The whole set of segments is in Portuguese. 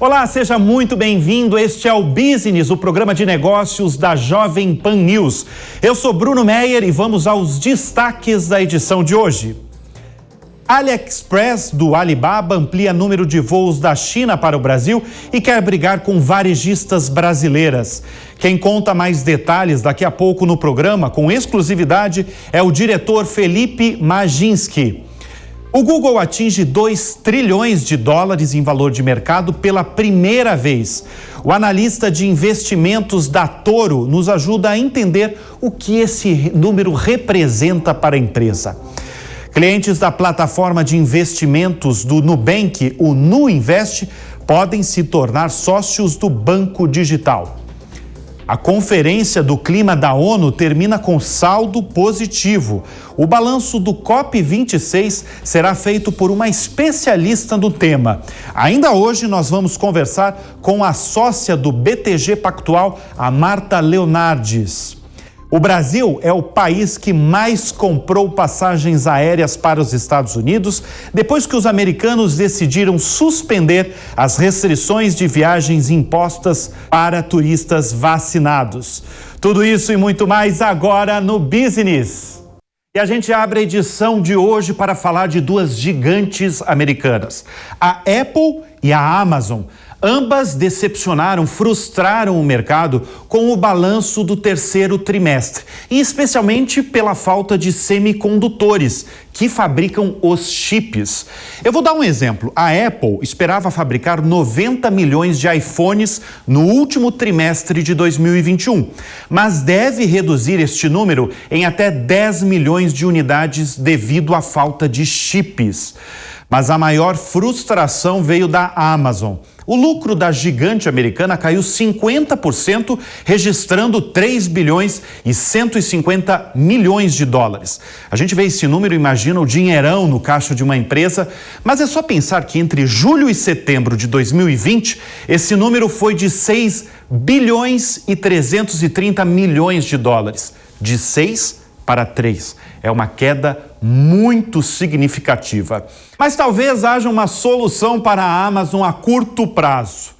Olá, seja muito bem-vindo. Este é o Business, o programa de negócios da Jovem Pan News. Eu sou Bruno Meyer e vamos aos destaques da edição de hoje. AliExpress do Alibaba amplia número de voos da China para o Brasil e quer brigar com varejistas brasileiras. Quem conta mais detalhes daqui a pouco no programa, com exclusividade, é o diretor Felipe Majinski. O Google atinge 2 trilhões de dólares em valor de mercado pela primeira vez. O analista de investimentos da Toro nos ajuda a entender o que esse número representa para a empresa. Clientes da plataforma de investimentos do Nubank, o NuInvest, podem se tornar sócios do Banco Digital. A Conferência do Clima da ONU termina com saldo positivo. O balanço do COP26 será feito por uma especialista no tema. Ainda hoje nós vamos conversar com a sócia do BTG Pactual, a Marta Leonardes. O Brasil é o país que mais comprou passagens aéreas para os Estados Unidos depois que os americanos decidiram suspender as restrições de viagens impostas para turistas vacinados. Tudo isso e muito mais agora no Business. E a gente abre a edição de hoje para falar de duas gigantes americanas, a Apple e a Amazon. Ambas decepcionaram, frustraram o mercado com o balanço do terceiro trimestre, e especialmente pela falta de semicondutores que fabricam os chips. Eu vou dar um exemplo. A Apple esperava fabricar 90 milhões de iPhones no último trimestre de 2021, mas deve reduzir este número em até 10 milhões de unidades devido à falta de chips. Mas a maior frustração veio da Amazon. O lucro da gigante americana caiu 50%, registrando 3 bilhões e 150 milhões de dólares. A gente vê esse número e imagina o dinheirão no caixa de uma empresa, mas é só pensar que entre julho e setembro de 2020, esse número foi de 6 bilhões e 330 milhões de dólares. De 6 para 3. É uma queda muito significativa. Mas talvez haja uma solução para a Amazon a curto prazo.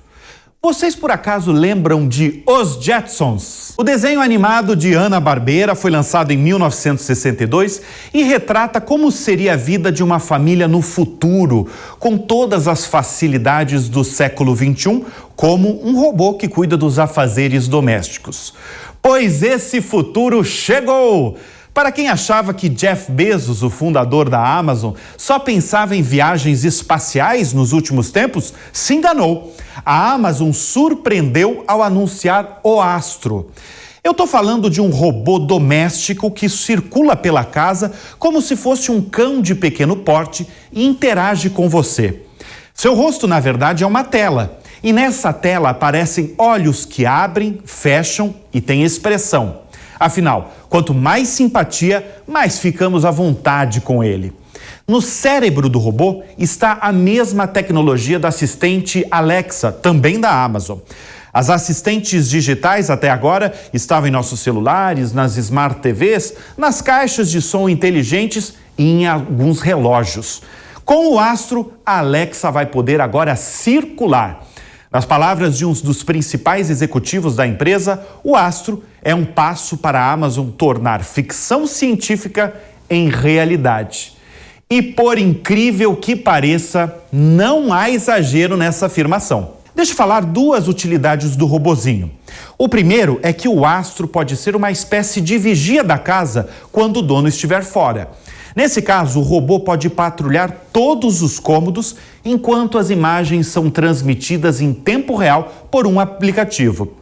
Vocês por acaso lembram de Os Jetsons? O desenho animado de Hanna-Barbera foi lançado em 1962 e retrata como seria a vida de uma família no futuro, com todas as facilidades do século XXI, como um robô que cuida dos afazeres domésticos. Pois esse futuro chegou! Para quem achava que Jeff Bezos, o fundador da Amazon, só pensava em viagens espaciais nos últimos tempos, se enganou. A Amazon surpreendeu ao anunciar o Astro. Eu estou falando de um robô doméstico que circula pela casa como se fosse um cão de pequeno porte e interage com você. Seu rosto, na verdade, é uma tela. E nessa tela aparecem olhos que abrem, fecham e têm expressão. Afinal, quanto mais simpatia, mais ficamos à vontade com ele. No cérebro do robô está a mesma tecnologia da assistente Alexa, também da Amazon. As assistentes digitais até agora estavam em nossos celulares, nas Smart TVs, nas caixas de som inteligentes e em alguns relógios. Com o Astro, a Alexa vai poder agora circular. Nas palavras de um dos principais executivos da empresa, o Astro é um passo para a Amazon tornar ficção científica em realidade. E por incrível que pareça, não há exagero nessa afirmação. Deixa eu falar duas utilidades do robozinho. O primeiro é que o Astro pode ser uma espécie de vigia da casa quando o dono estiver fora. Nesse caso, o robô pode patrulhar todos os cômodos enquanto as imagens são transmitidas em tempo real por um aplicativo.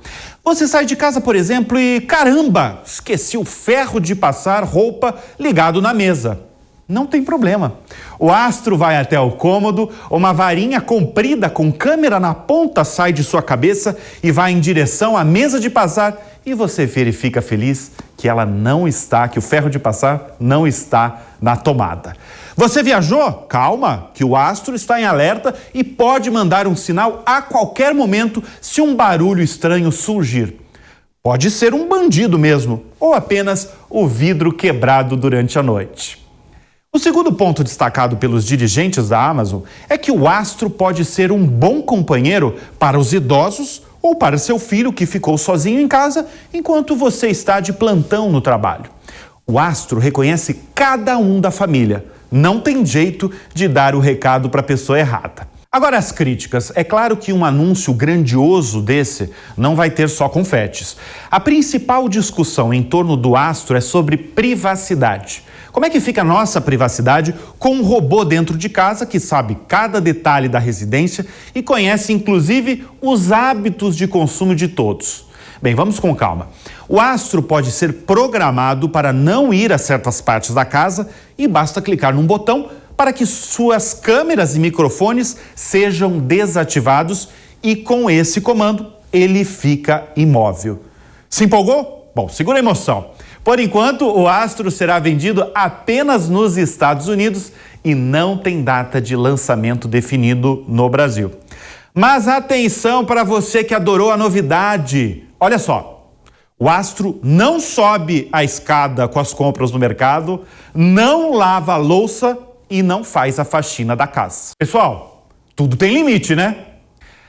Você sai de casa, por exemplo, e caramba, esqueci o ferro de passar roupa ligado na mesa. Não tem problema. O Astro vai até o cômodo, uma varinha comprida com câmera na ponta sai de sua cabeça e vai em direção à mesa de passar e você verifica feliz que ela não está, que o ferro de passar não está na tomada. Você viajou? Calma, que o Astro está em alerta e pode mandar um sinal a qualquer momento se um barulho estranho surgir. Pode ser um bandido mesmo, ou apenas o vidro quebrado durante a noite. O segundo ponto destacado pelos dirigentes da Amazon é que o Astro pode ser um bom companheiro para os idosos ou para seu filho que ficou sozinho em casa enquanto você está de plantão no trabalho. O Astro reconhece cada um da família. Não tem jeito de dar o recado para a pessoa errada. Agora as críticas. É claro que um anúncio grandioso desse não vai ter só confetes. A principal discussão em torno do Astro é sobre privacidade. Como é que fica a nossa privacidade com um robô dentro de casa que sabe cada detalhe da residência e conhece inclusive os hábitos de consumo de todos? Bem, vamos com calma. O Astro pode ser programado para não ir a certas partes da casa e basta clicar num botão para que suas câmeras e microfones sejam desativados e com esse comando ele fica imóvel. Se empolgou? Bom, segura a emoção. Por enquanto, o Astro será vendido apenas nos Estados Unidos e não tem data de lançamento definido no Brasil. Mas atenção para você que adorou a novidade. Olha só, o Astro não sobe a escada com as compras no mercado, não lava a louça e não faz a faxina da casa. Pessoal, tudo tem limite, né?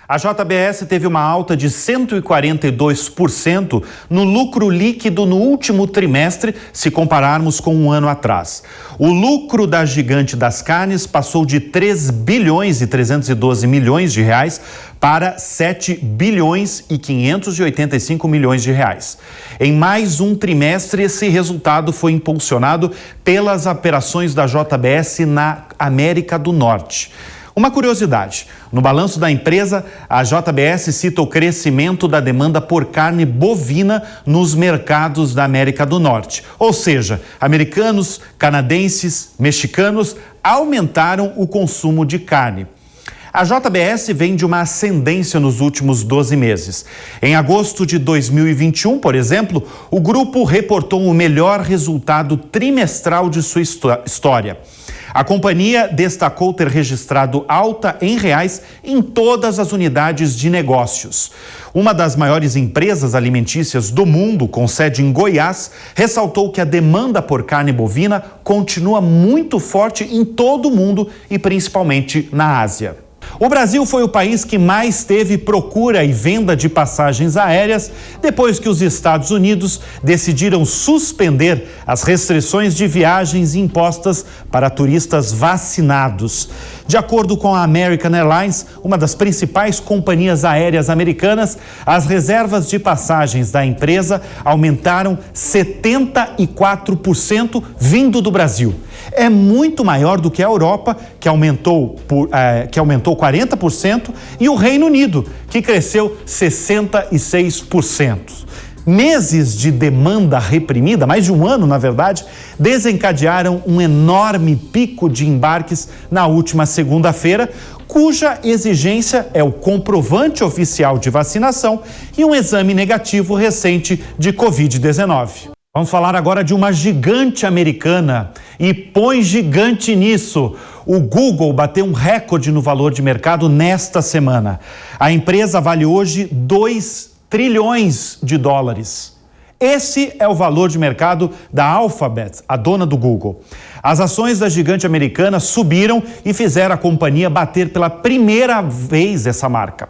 A JBS teve uma alta de 142% no lucro líquido no último trimestre, se compararmos com um ano atrás. O lucro da gigante das carnes passou de 3 bilhões e 312 milhões de reais para 7 bilhões e 585 milhões de reais. Em mais um trimestre, esse resultado foi impulsionado pelas operações da JBS na América do Norte. Uma curiosidade, no balanço da empresa, a JBS cita o crescimento da demanda por carne bovina nos mercados da América do Norte. Ou seja, americanos, canadenses, mexicanos aumentaram o consumo de carne. A JBS vem de uma ascendência nos últimos 12 meses. Em agosto de 2021, por exemplo, o grupo reportou o melhor resultado trimestral de sua história. A companhia destacou ter registrado alta em reais em todas as unidades de negócios. Uma das maiores empresas alimentícias do mundo, com sede em Goiás, ressaltou que a demanda por carne bovina continua muito forte em todo o mundo e principalmente na Ásia. O Brasil foi o país que mais teve procura e venda de passagens aéreas depois que os Estados Unidos decidiram suspender as restrições de viagens impostas para turistas vacinados. De acordo com a American Airlines, uma das principais companhias aéreas americanas, as reservas de passagens da empresa aumentaram 74% vindo do Brasil. É muito maior do que a Europa, que aumentou 40%, e o Reino Unido, que cresceu 66%. Meses de demanda reprimida, mais de um ano, na verdade, desencadearam um enorme pico de embarques na última segunda-feira, cuja exigência é o comprovante oficial de vacinação e um exame negativo recente de Covid-19. Vamos falar agora de uma gigante americana e põe gigante nisso. O Google bateu um recorde no valor de mercado nesta semana. A empresa vale hoje 2 trilhões de dólares. Esse é o valor de mercado da Alphabet, a dona do Google. As ações da gigante americana subiram e fizeram a companhia bater pela primeira vez essa marca.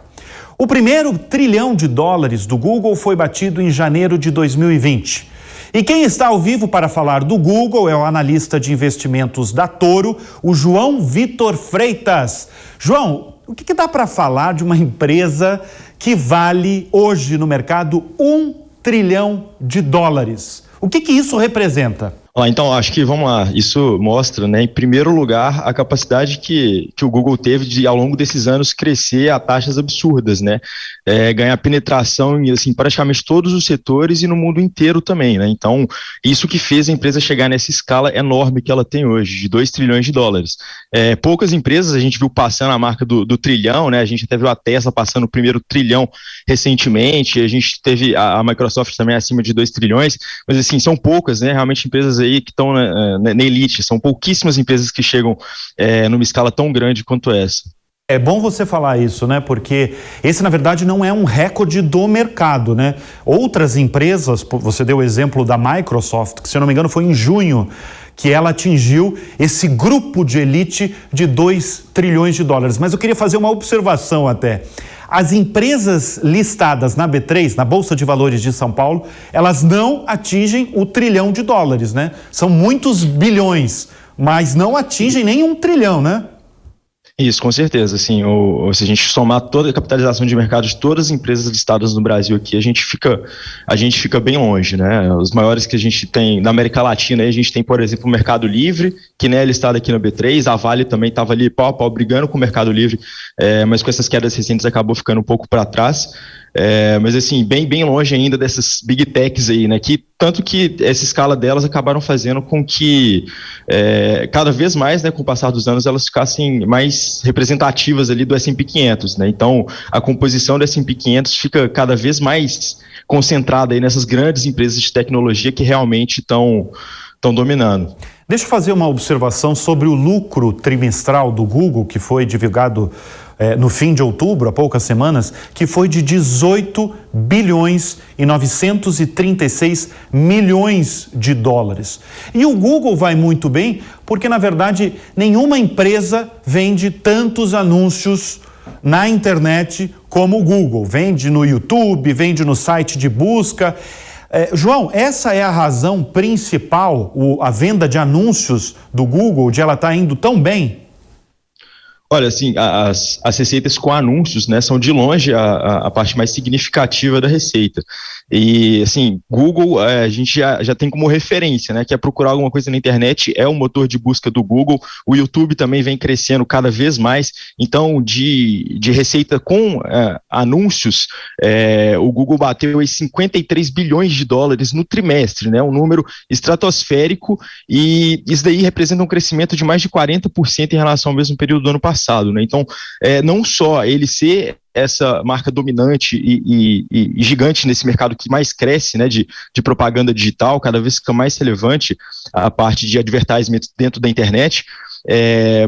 O primeiro trilhão de dólares do Google foi batido em janeiro de 2020. E quem está ao vivo para falar do Google é o analista de investimentos da Toro, o João Vitor Freitas. João, o que dá para falar de uma empresa que vale hoje no mercado 1 trilhão de dólares? O que isso representa? Então, acho que, vamos lá, isso mostra, né, em primeiro lugar, a capacidade que o Google teve de, ao longo desses anos, crescer a taxas absurdas, né, ganhar penetração em, assim, praticamente todos os setores e no mundo inteiro também, né, então, isso que fez a empresa chegar nessa escala enorme que ela tem hoje, de 2 trilhões de dólares. Poucas empresas, a gente viu passando a marca do trilhão, né, a gente até viu a Tesla passando o primeiro trilhão recentemente, a gente teve a Microsoft também acima de 2 trilhões, mas, assim, são poucas, né, realmente empresas aí que estão na elite, são pouquíssimas empresas que chegam numa escala tão grande quanto essa. É bom você falar isso, né? Porque esse, na verdade, não é um recorde do mercado, né? Outras empresas, você deu o exemplo da Microsoft, que, se eu não me engano, foi em junho que ela atingiu esse grupo de elite de 2 trilhões de dólares. Mas eu queria fazer uma observação até. As empresas listadas na B3, na Bolsa de Valores de São Paulo, elas não atingem o trilhão de dólares, né? São muitos bilhões, mas não atingem nem 1 trilhão, né? Isso, com certeza, assim, se a gente somar toda a capitalização de mercado de todas as empresas listadas no Brasil aqui, a gente fica bem longe, né? Os maiores que a gente tem na América Latina, aí a gente tem, por exemplo, o Mercado Livre, que nem é listado aqui na B3, a Vale também estava ali pau a pau brigando com o Mercado Livre, mas com essas quedas recentes acabou ficando um pouco para trás. Mas assim, bem longe ainda dessas big techs aí, né, que tanto que essa escala delas acabaram fazendo com que cada vez mais, né, com o passar dos anos, elas ficassem mais representativas ali do S&P 500, né, então a composição do S&P 500 fica cada vez mais concentrada aí nessas grandes empresas de tecnologia que realmente estão dominando. Deixa eu fazer uma observação sobre o lucro trimestral do Google, que foi divulgado no fim de outubro, há poucas semanas, que foi de 18 bilhões e 936 milhões de dólares. E o Google vai muito bem porque, na verdade, nenhuma empresa vende tantos anúncios na internet como o Google. Vende no YouTube, vende no site de busca. João, essa é a razão principal, a venda de anúncios do Google, de ela estar indo tão bem? Olha, assim, as receitas com anúncios, né, são de longe a parte mais significativa da receita. E, assim, Google, a gente já tem como referência, né, que é procurar alguma coisa na internet, é o motor de busca do Google. O YouTube também vem crescendo cada vez mais. Então, de receita com anúncios, o Google bateu aí 53 bilhões de dólares no trimestre, né, um número estratosférico, e isso daí representa um crescimento de mais de 40% em relação ao mesmo período do ano passado. Né? Então, não só ele ser essa marca dominante e gigante nesse mercado que mais cresce, né, de propaganda digital, cada vez fica mais relevante a parte de advertisement dentro da internet,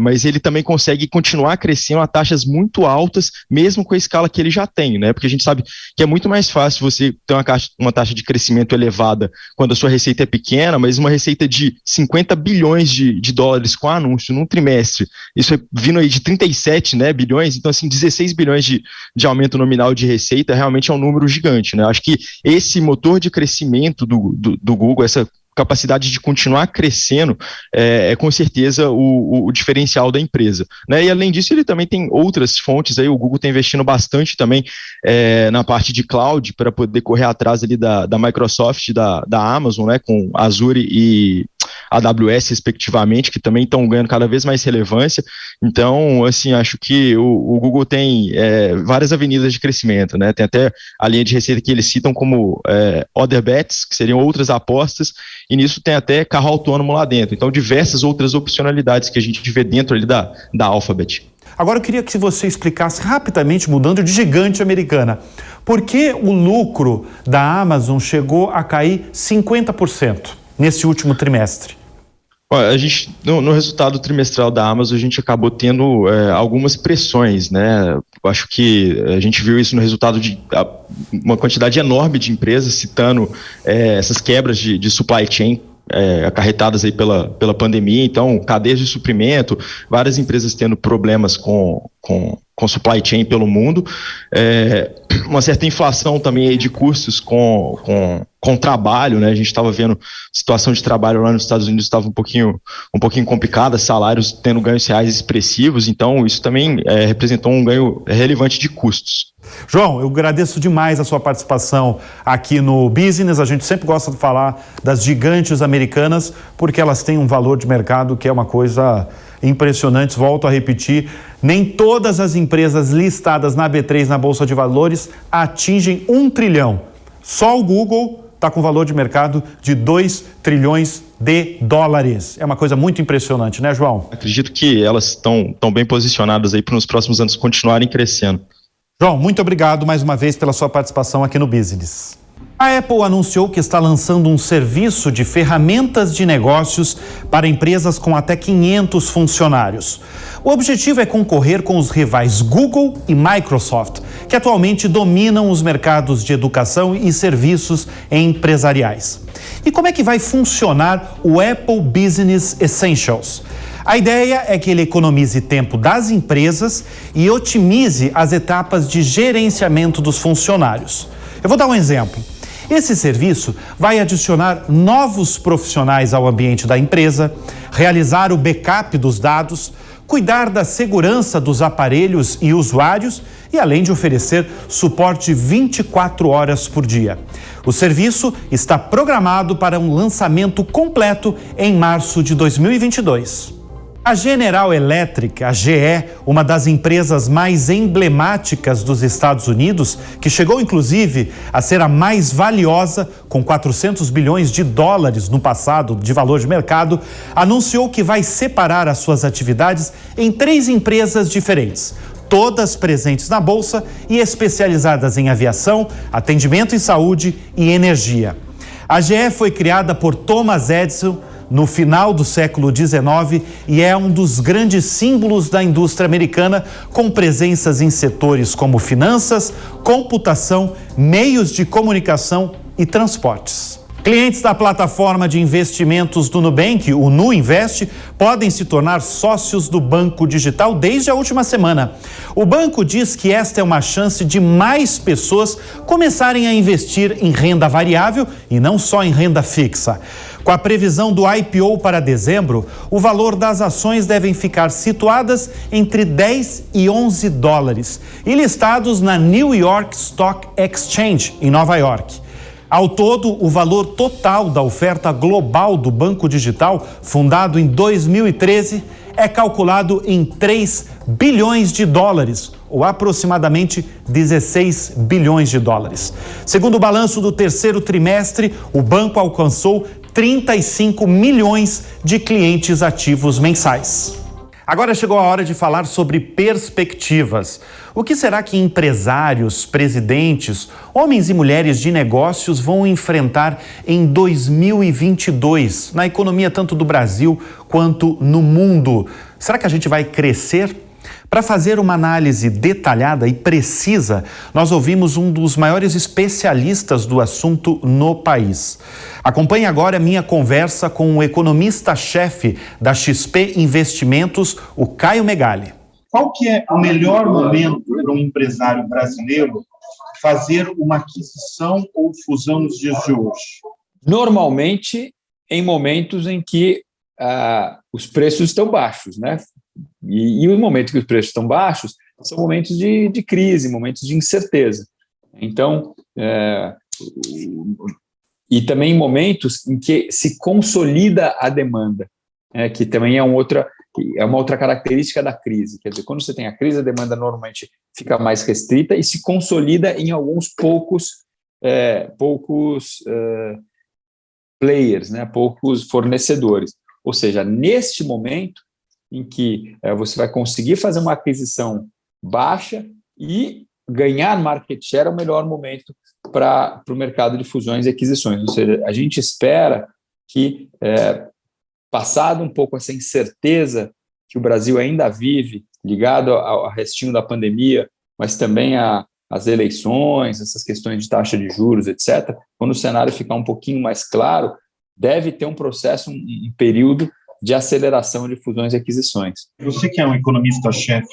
mas ele também consegue continuar crescendo a taxas muito altas, mesmo com a escala que ele já tem, né? Porque a gente sabe que é muito mais fácil você ter uma taxa de crescimento elevada quando a sua receita é pequena, mas uma receita de 50 bilhões de dólares com anúncio num trimestre, isso é vindo aí de 37, né, bilhões, então assim, 16 bilhões de aumento nominal de receita realmente é um número gigante, né? Acho que esse motor de crescimento do Google, essa capacidade de continuar crescendo é com certeza o diferencial da empresa, né? E além disso ele também tem outras fontes aí, o Google está investindo bastante também na parte de cloud para poder correr atrás ali da Microsoft, da Amazon, né, com Azure e AWS respectivamente, que também estão ganhando cada vez mais relevância. Então, assim, acho que o Google tem várias avenidas de crescimento, né? Tem até a linha de receita que eles citam como other bets, que seriam outras apostas, e nisso tem até carro autônomo lá dentro. Então, diversas outras opcionalidades que a gente vê dentro ali da Alphabet. Agora eu queria que você explicasse rapidamente, mudando de gigante americana, por que o lucro da Amazon chegou a cair 50% nesse último trimestre? Olha, a gente, no resultado trimestral da Amazon, a gente acabou tendo algumas pressões, né? Eu acho que a gente viu isso no resultado de uma quantidade enorme de empresas citando essas quebras de supply chain acarretadas aí pela pandemia. Então, cadeias de suprimento, várias empresas tendo problemas com supply chain pelo mundo, uma certa inflação também aí de custos com trabalho, né? A gente estava vendo a situação de trabalho lá nos Estados Unidos estava um pouquinho complicada, salários tendo ganhos reais expressivos, então isso também representou um ganho relevante de custos. João, eu agradeço demais a sua participação aqui no Business. A gente sempre gosta de falar das gigantes americanas porque elas têm um valor de mercado que é uma coisa impressionante. Volto a repetir, nem todas as empresas listadas na B3, na Bolsa de Valores, atingem 1 trilhão. Só o Google está com valor de mercado de 2 trilhões de dólares. É uma coisa muito impressionante, né, João? Acredito que elas estão bem posicionadas aí para nos próximos anos continuarem crescendo. João, muito obrigado mais uma vez pela sua participação aqui no Business. A Apple anunciou que está lançando um serviço de ferramentas de negócios para empresas com até 500 funcionários. O objetivo é concorrer com os rivais Google e Microsoft, que atualmente dominam os mercados de educação e serviços empresariais. E como é que vai funcionar o Apple Business Essentials? A ideia é que ele economize tempo das empresas e otimize as etapas de gerenciamento dos funcionários. Eu vou dar um exemplo. Esse serviço vai adicionar novos profissionais ao ambiente da empresa, realizar o backup dos dados, cuidar da segurança dos aparelhos e usuários e além de oferecer suporte 24 horas por dia. O serviço está programado para um lançamento completo em março de 2022. A General Electric, a GE, uma das empresas mais emblemáticas dos Estados Unidos, que chegou inclusive a ser a mais valiosa, com 400 bilhões de dólares no passado de valor de mercado, anunciou que vai separar as suas atividades em 3 empresas diferentes, todas presentes na Bolsa e especializadas em aviação, atendimento em saúde e energia. A GE foi criada por Thomas Edison no final do século XIX e é um dos grandes símbolos da indústria americana, com presenças em setores como finanças, computação, meios de comunicação e transportes. Clientes da plataforma de investimentos do Nubank, o NuInvest, podem se tornar sócios do banco digital desde a última semana. O banco diz que esta é uma chance de mais pessoas começarem a investir em renda variável e não só em renda fixa. Com a previsão do IPO para dezembro, o valor das ações devem ficar situadas entre 10 e 11 dólares e listados na New York Stock Exchange, em Nova York. Ao todo, o valor total da oferta global do Banco Digital, fundado em 2013, é calculado em 3 bilhões de dólares, ou aproximadamente 16 bilhões de dólares. Segundo o balanço do terceiro trimestre, o banco alcançou 35 milhões de clientes ativos mensais. Agora chegou a hora de falar sobre perspectivas. O que será que empresários, presidentes, homens e mulheres de negócios vão enfrentar em 2022, na economia tanto do Brasil quanto no mundo? Será que a gente vai crescer? Para fazer uma análise detalhada e precisa, nós ouvimos um dos maiores especialistas do assunto no país. Acompanhe agora a minha conversa com o economista-chefe da XP Investimentos, o Caio Megali. Qual que é o melhor momento para um empresário brasileiro fazer uma aquisição ou fusão nos dias de hoje? Normalmente, em momentos em que os preços estão baixos, né? E o momento que os preços estão baixos são momentos de crise, momentos de incerteza. Então, e também em momentos em que se consolida a demanda, que também é uma outra característica da crise. Quer dizer, quando você tem a crise, a demanda normalmente fica mais restrita e se consolida em alguns poucos players, né, poucos fornecedores. Ou seja, neste momento em que você vai conseguir fazer uma aquisição baixa e ganhar market share, é o melhor momento para o mercado de fusões e aquisições. Ou seja, a gente espera que, passado um pouco essa incerteza que o Brasil ainda vive, ligado ao restinho da pandemia, mas também às eleições, essas questões de taxa de juros, etc., quando o cenário ficar um pouquinho mais claro, deve ter um processo, um período de aceleração de fusões e aquisições. Você que é um economista-chefe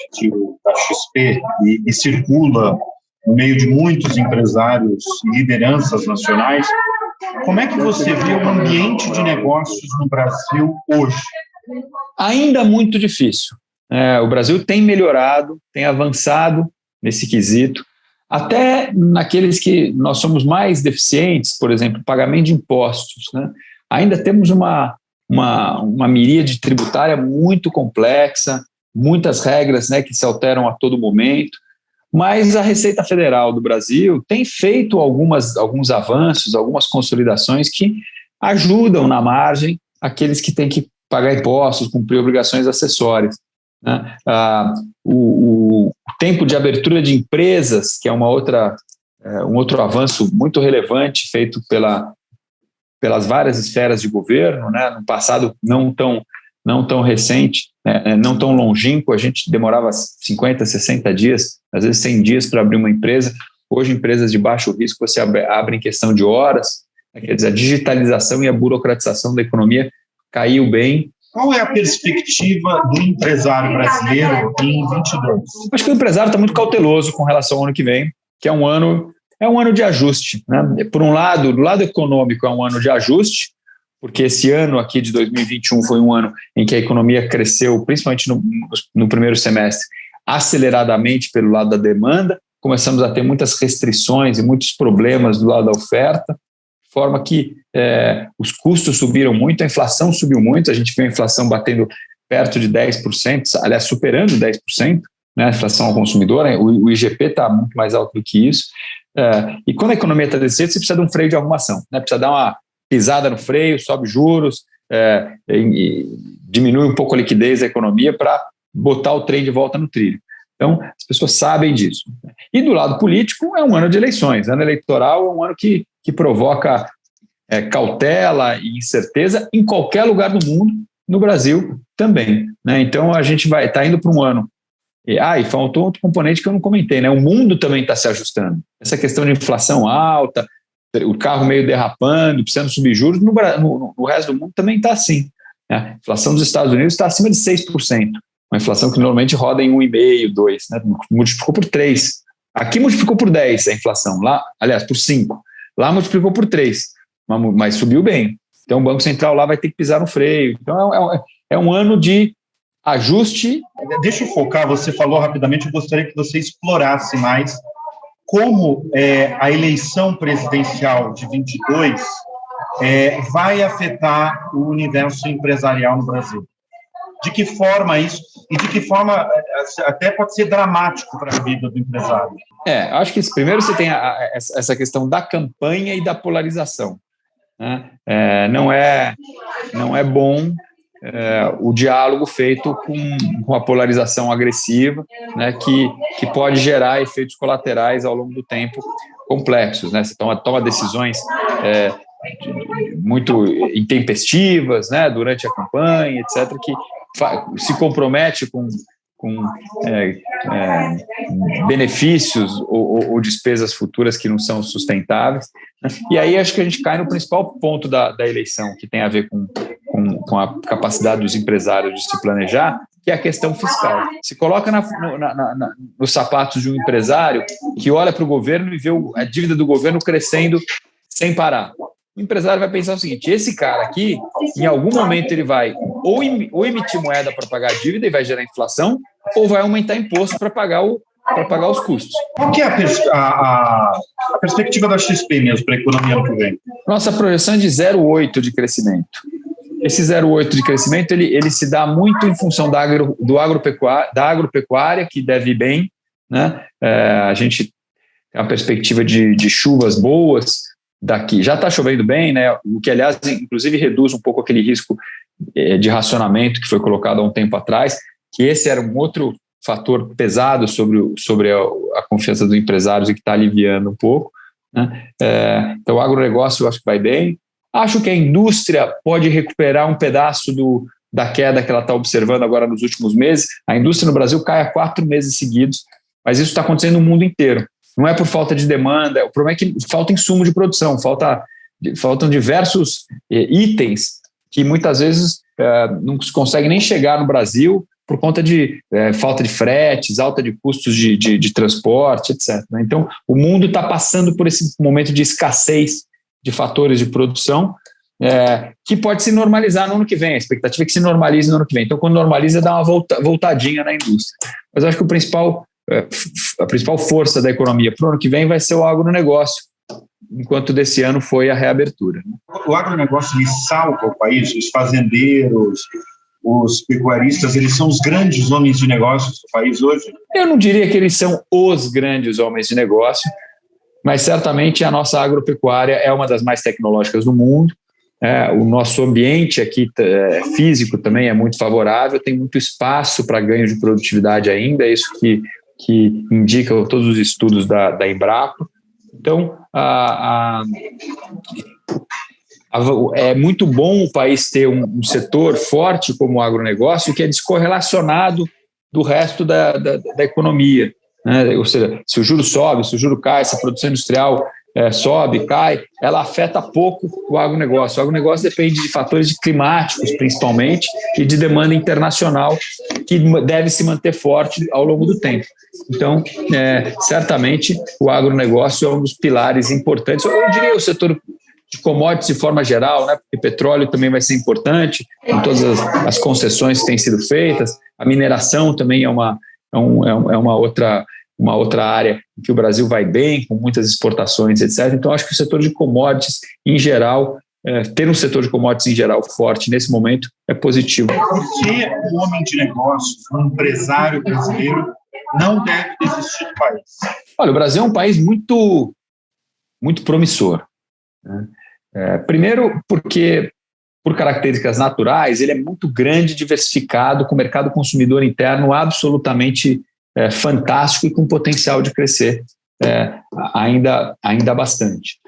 da XP e circula no meio de muitos empresários e lideranças nacionais, como é que você vê o ambiente de negócios no Brasil hoje? Ainda muito difícil. O Brasil tem melhorado, tem avançado nesse quesito, até naqueles que nós somos mais deficientes, por exemplo, pagamento de impostos, né? Ainda temos uma miríade tributária muito complexa, muitas regras, né, que se alteram a todo momento, mas a Receita Federal do Brasil tem feito alguns avanços, algumas consolidações que ajudam na margem aqueles que têm que pagar impostos, cumprir obrigações acessórias, né? O tempo de abertura de empresas, que é um outro avanço muito relevante feito pelas várias esferas de governo, né? No passado não tão recente, não tão longínquo, a gente demorava 50, 60 dias, às vezes 100 dias para abrir uma empresa. Hoje, empresas de baixo risco você abre em questão de horas, Quer dizer, a digitalização e a burocratização da economia caiu bem. Qual é a perspectiva do empresário brasileiro em 22? Acho que o empresário está muito cauteloso com relação ao ano que vem, que é um ano de ajuste, né? Por um lado, do lado econômico, é um ano de ajuste, porque esse ano aqui de 2021 foi um ano em que a economia cresceu, principalmente no primeiro semestre, aceleradamente pelo lado da demanda. Começamos a ter muitas restrições e muitos problemas do lado da oferta, de forma que os custos subiram muito, a inflação subiu muito, a gente viu a inflação batendo perto de 10%, aliás, superando 10%, né, a inflação ao consumidor, o IGP está muito mais alto do que isso, e quando a economia está descendo, você precisa de um freio de arrumação, né, precisa dar uma pisada no freio, sobe juros, diminui um pouco a liquidez da economia para botar o trem de volta no trilho. Então, as pessoas sabem disso. E do lado político, é um ano de eleições. Ano eleitoral é um ano que provoca cautela e incerteza em qualquer lugar do mundo, no Brasil também, né? Então, a gente está indo para um ano. E faltou outro componente que eu não comentei, né? O mundo também está se ajustando. Essa questão de inflação alta, o carro meio derrapando, precisando subir juros, no resto do mundo também está assim, né? A inflação dos Estados Unidos está acima de 6%. Uma inflação que normalmente roda em 1,5%, 2%, né? Multiplicou por 3%. Aqui multiplicou por 10% a inflação, lá, aliás, por 5%. Lá multiplicou por 3%, mas subiu bem. Então o Banco Central lá vai ter que pisar no freio. Então é um ano de ajuste. Deixa eu focar, você falou rapidamente, eu gostaria que você explorasse mais como a eleição presidencial de 22 vai afetar o universo empresarial no Brasil. De que forma isso, e de que forma até pode ser dramático para a vida do empresário? Acho que primeiro você tem essa questão da campanha e da polarização, né? Não é bom o diálogo feito com a polarização agressiva, né, que pode gerar efeitos colaterais ao longo do tempo complexos, né? Você toma decisões muito intempestivas, né, durante a campanha, etc., que se compromete com benefícios ou despesas futuras que não são sustentáveis, né? E aí acho que a gente cai no principal ponto da eleição, que tem a ver com a capacidade dos empresários de se planejar, que é a questão fiscal. Se coloca nos sapatos de um empresário que olha para o governo e vê a dívida do governo crescendo sem parar. O empresário vai pensar o seguinte: esse cara aqui, em algum momento ele vai ou emitir moeda para pagar a dívida e vai gerar inflação, ou vai aumentar imposto para pagar os custos. Qual que é a perspectiva da XP mesmo para a economia ano que vem? Nossa projeção é de 0,8% de crescimento. Esse 0,8% de crescimento ele se dá muito em função da agropecuária, que deve ir bem, né? A gente tem uma perspectiva de chuvas boas daqui. Já está chovendo bem, né? O que, aliás, inclusive reduz um pouco aquele risco de racionamento que foi colocado há um tempo atrás, que esse era um outro fator pesado sobre a confiança dos empresários e que está aliviando um pouco, né? Então, o agronegócio eu acho que vai bem. Acho que a indústria pode recuperar um pedaço da queda que ela está observando agora nos últimos meses. A indústria no Brasil cai há 4 meses seguidos, mas isso está acontecendo no mundo inteiro. Não é por falta de demanda, o problema é que falta insumo de produção, faltam diversos itens que muitas vezes não se consegue nem chegar no Brasil por conta de falta de fretes, alta de custos de transporte, etc. Então, o mundo está passando por esse momento de escassez de fatores de produção que pode se normalizar no ano que vem. A expectativa é que se normalize no ano que vem. Então, quando normaliza, dá uma voltadinha na indústria. Mas eu acho que a principal força da economia para o ano que vem vai ser o agronegócio, enquanto desse ano foi a reabertura. O agronegócio ele salva o país, os fazendeiros, os pecuaristas, eles são os grandes homens de negócios do país hoje? Eu não diria que eles são os grandes homens de negócio, mas certamente a nossa agropecuária é uma das mais tecnológicas do mundo. O nosso ambiente aqui físico também é muito favorável, tem muito espaço para ganho de produtividade ainda, é isso que indicam todos os estudos da Embrapa. Então, é muito bom o país ter um setor forte como o agronegócio, que é descorrelacionado do resto da economia, né? Ou seja, se o juro sobe, se o juro cai, se a produção industrial sobe, cai, ela afeta pouco o agronegócio. O agronegócio depende de fatores climáticos, principalmente, e de demanda internacional, que deve se manter forte ao longo do tempo. Então, certamente, o agronegócio é um dos pilares importantes. Eu diria o setor de commodities de forma geral, né? Porque petróleo também vai ser importante, com todas as concessões que têm sido feitas. A mineração também é uma outra área em que o Brasil vai bem, com muitas exportações, etc. Então, acho que o setor de commodities, em geral, ter um setor de commodities em geral forte nesse momento é positivo. Por que um homem de negócios, um empresário brasileiro, não deve desistir do país? Olha, o Brasil é um país muito, muito promissor, né? Primeiro, porque, por características naturais, ele é muito grande, diversificado, com o mercado consumidor interno absolutamente fantástico e com potencial de crescer ainda bastante.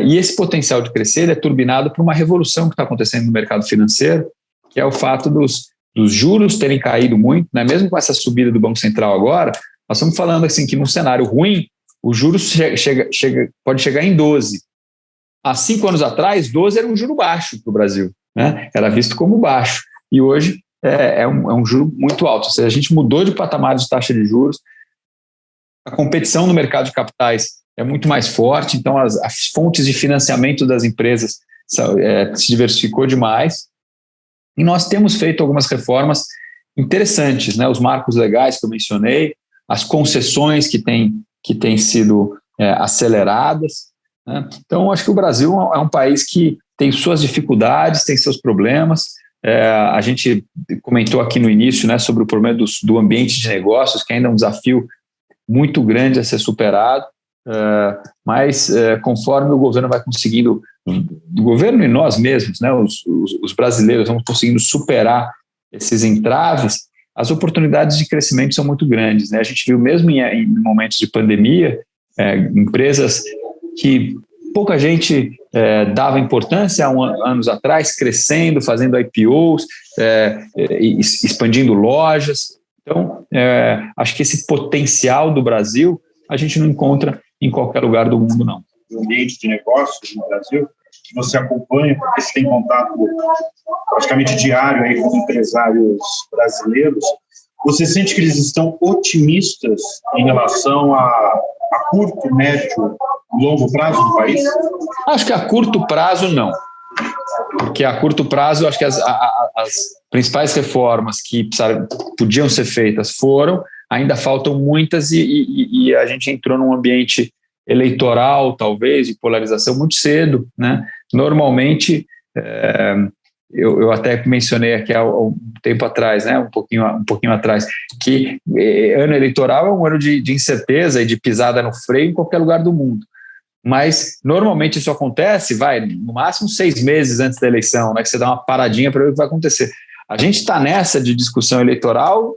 E esse potencial de crescer é turbinado por uma revolução que está acontecendo no mercado financeiro, que é o fato dos juros terem caído muito, né? Mesmo com essa subida do Banco Central agora, nós estamos falando assim, que num cenário ruim, o juros pode chegar em 12%. Há 5 anos atrás, 12 era um juro baixo para o Brasil, né? Era visto como baixo. E hoje é um juro muito alto. Ou seja, a gente mudou de patamar de taxa de juros, a competição no mercado de capitais é muito mais forte, então as fontes de financiamento das empresas se diversificou demais. E nós temos feito algumas reformas interessantes, né? Os marcos legais que eu mencionei, as concessões que têm sido aceleradas, né? Então, acho que o Brasil é um país que tem suas dificuldades, tem seus problemas. A gente comentou aqui no início, né, sobre o problema do ambiente de negócios, que ainda é um desafio muito grande a ser superado, mas conforme o governo vai conseguindo, o governo e nós mesmos, né, os brasileiros, vamos conseguindo superar esses entraves, as oportunidades de crescimento são muito grandes, né? A gente viu mesmo em momentos de pandemia, empresas que pouca gente dava importância há anos atrás, crescendo, fazendo IPOs, expandindo lojas. Então, acho que esse potencial do Brasil a gente não encontra em qualquer lugar do mundo, não. O ambiente de negócios no Brasil, que você acompanha, porque você tem contato praticamente diário aí com empresários brasileiros, você sente que eles estão otimistas em relação a curto, médio, longo prazo do país? Acho que a curto prazo, não. Porque a curto prazo, acho que as principais reformas que podiam ser feitas foram, ainda faltam muitas e a gente entrou num ambiente eleitoral, talvez, de polarização muito cedo, né? Normalmente, eu até mencionei aqui há um tempo atrás, né? um pouquinho atrás, que ano eleitoral é um ano de incerteza e de pisada no freio em qualquer lugar do mundo. Mas, normalmente, isso acontece, no máximo 6 meses antes da eleição, né, que você dá uma paradinha para ver o que vai acontecer. A gente está nessa de discussão eleitoral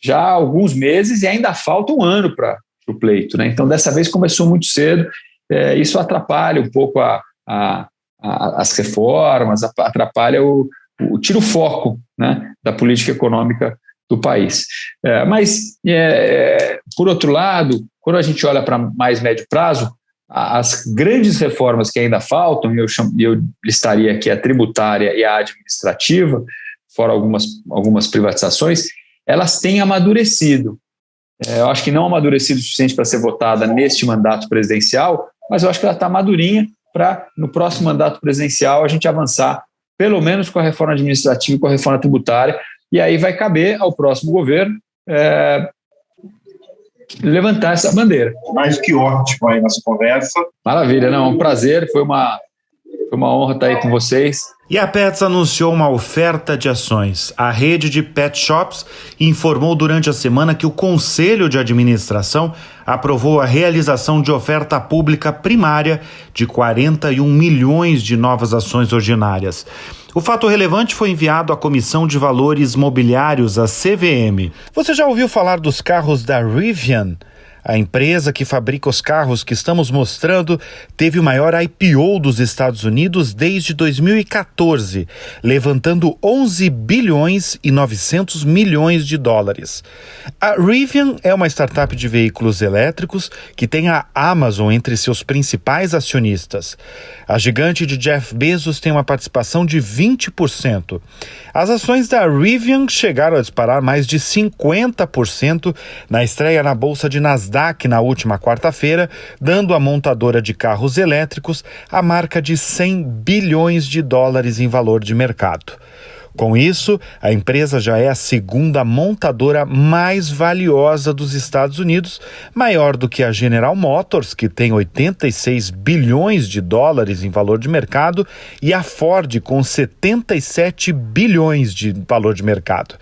já há alguns meses e ainda falta um ano para o pleito, né? Então, dessa vez começou muito cedo, isso atrapalha um pouco as reformas, atrapalha tira o foco, né, da política econômica do país. Mas, por outro lado, quando a gente olha para mais médio prazo, as grandes reformas que ainda faltam, e eu listaria aqui a tributária e a administrativa, fora algumas privatizações, elas têm amadurecido. Eu acho que não amadurecido o suficiente para ser votada neste mandato presidencial, mas eu acho que ela está madurinha para, no próximo mandato presidencial, a gente avançar, pelo menos com a reforma administrativa e com a reforma tributária, e aí vai caber ao próximo governo levantar essa bandeira. Mais que ótimo aí nossa conversa. Maravilha, não, um prazer, foi uma honra estar aí com vocês. E a Petz anunciou uma oferta de ações. A rede de pet shops informou durante a semana que o Conselho de Administração aprovou a realização de oferta pública primária de 41 milhões de novas ações ordinárias. O fato relevante foi enviado à Comissão de Valores Mobiliários, a CVM. Você já ouviu falar dos carros da Rivian? A empresa que fabrica os carros que estamos mostrando teve o maior IPO dos Estados Unidos desde 2014, levantando 11 bilhões e 900 milhões de dólares. A Rivian é uma startup de veículos elétricos que tem a Amazon entre seus principais acionistas. A gigante de Jeff Bezos tem uma participação de 20%. As ações da Rivian chegaram a disparar mais de 50% na estreia na bolsa de Nasdaq na última quarta-feira, dando à montadora de carros elétricos a marca de 100 bilhões de dólares em valor de mercado. Com isso, a empresa já é a segunda montadora mais valiosa dos Estados Unidos, maior do que a General Motors, que tem 86 bilhões de dólares em valor de mercado, e a Ford, com 77 bilhões de valor de mercado.